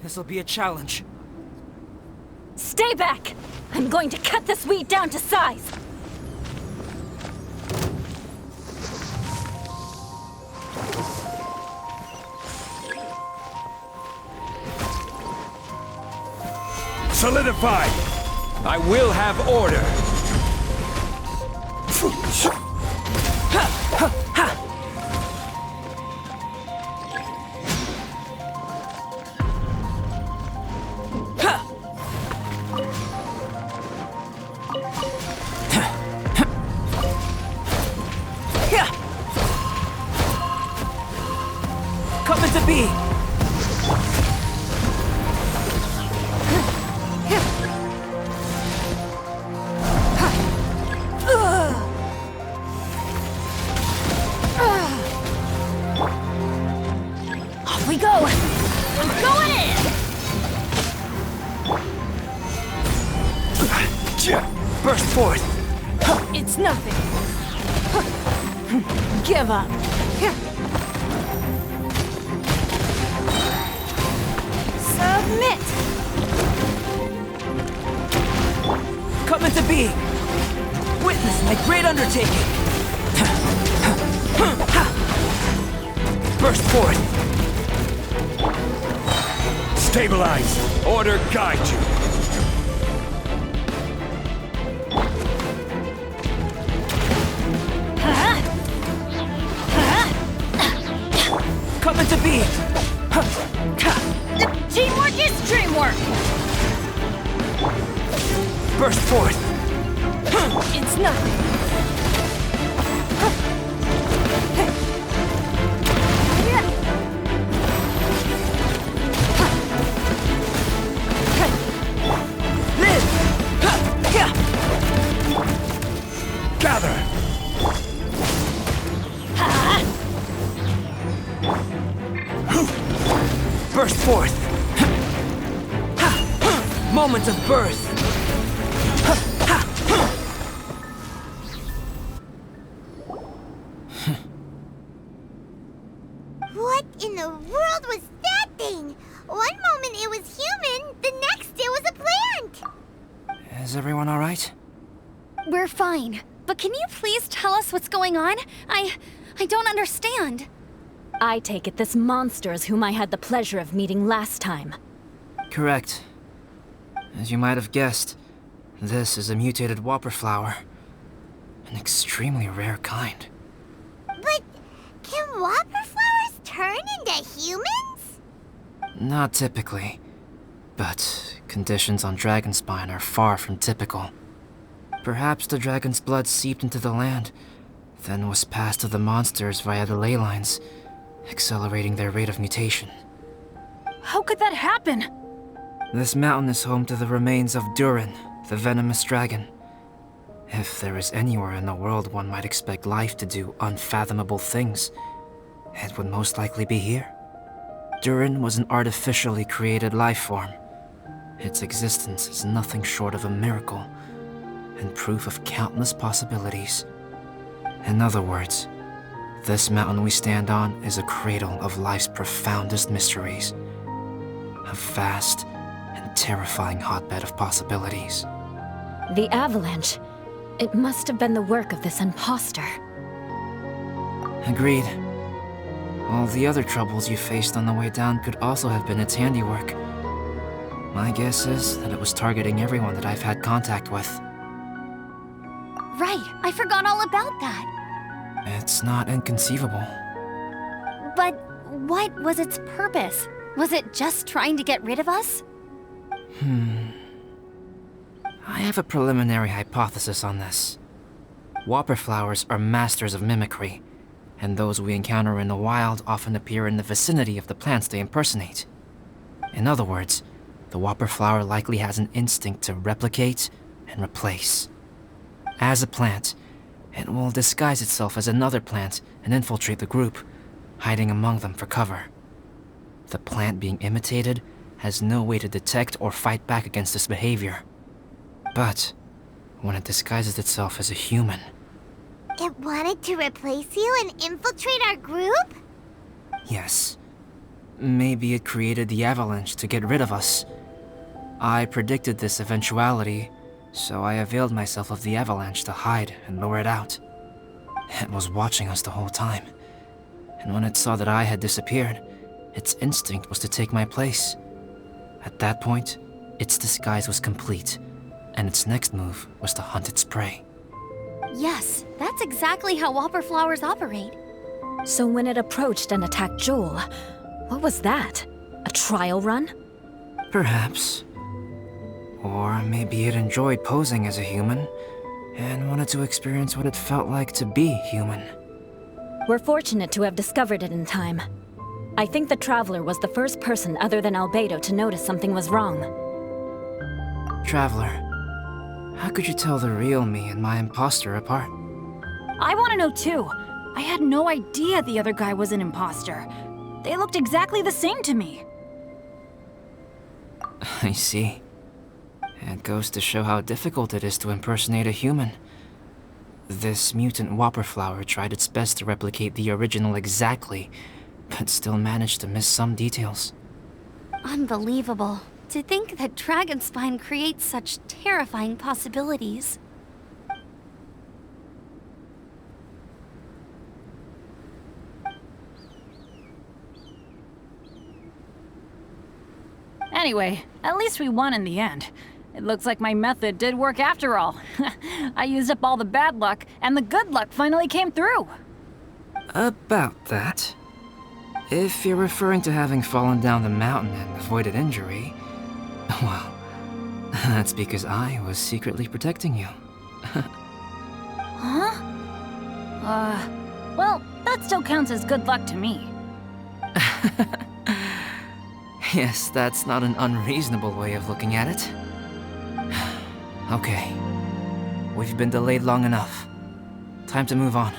This'll be a challenge. Stay back! I'm going to cut this weed down to size! Solidify! I will have order! Coming to be! Off we go! I'm going in! Burst forth! It's nothing. Give up. Submit. Coming to be! Witness my great undertaking! Burst forth! Stabilize! Order guide you! Coming to be! Teamwork is dreamwork! Burst forth! It's nothing. Live! Gather! Burst forth! Moment of birth! What in the world was that thing? One moment it was human, the next it was a plant! Is everyone alright? We're fine. But can you please tell us what's going on? I don't understand. I take it this monster is whom I had the pleasure of meeting last time. Correct. As you might have guessed, this is a mutated whopper flower. An extremely rare kind. But can whopper flowers turn into humans? Not typically, but conditions on Dragonspine are far from typical. Perhaps the dragon's blood seeped into the land, then was passed to the monsters via the ley lines, accelerating their rate of mutation. How could that happen? This mountain is home to the remains of Durin, the venomous dragon. If there is anywhere in the world one might expect life to do unfathomable things, it would most likely be here. Durin was an artificially created life form. Its existence is nothing short of a miracle, and proof of countless possibilities. In other words, this mountain we stand on is a cradle of life's profoundest mysteries. A vast and terrifying hotbed of possibilities. The avalanche. It must have been the work of this imposter. Agreed. All the other troubles you faced on the way down could also have been its handiwork. My guess is that it was targeting everyone that I've had contact with. Right, I forgot all about that. It's not inconceivable. But what was its purpose? Was it just trying to get rid of us? I have a preliminary hypothesis on this. Whopper flowers are masters of mimicry, and those we encounter in the wild often appear in the vicinity of the plants they impersonate. In other words, the whopper flower likely has an instinct to replicate and replace. As a plant, it will disguise itself as another plant and infiltrate the group, hiding among them for cover. The plant being imitated has no way to detect or fight back against this behavior. But when it disguises itself as a human... It wanted to replace you and infiltrate our group? Yes. Maybe it created the avalanche to get rid of us. I predicted this eventuality, so I availed myself of the avalanche to hide and lure it out. It was watching us the whole time, and when it saw that I had disappeared, its instinct was to take my place. At that point, its disguise was complete, and its next move was to hunt its prey. Yes, that's exactly how whopper flowers operate. So when it approached and attacked Joel, what was that? A trial run? Perhaps. Or maybe it enjoyed posing as a human, and wanted to experience what it felt like to be human. We're fortunate to have discovered it in time. I think the Traveler was the first person other than Albedo to notice something was wrong. Traveler, how could you tell the real me and my imposter apart? I want to know too. I had no idea the other guy was an imposter. They looked exactly the same to me. I see. It goes to show how difficult it is to impersonate a human. This mutant whopper flower tried its best to replicate the original exactly, but still managed to miss some details. Unbelievable. To think that Dragonspine creates such terrifying possibilities. Anyway, at least we won in the end. It looks like my method did work after all. I used up all the bad luck, and the good luck finally came through. About that. If you're referring to having fallen down the mountain and avoided injury, well, that's because I was secretly protecting you. Huh? Well, that still counts as good luck to me. Yes, that's not an unreasonable way of looking at it. Okay. We've been delayed long enough. Time to move on.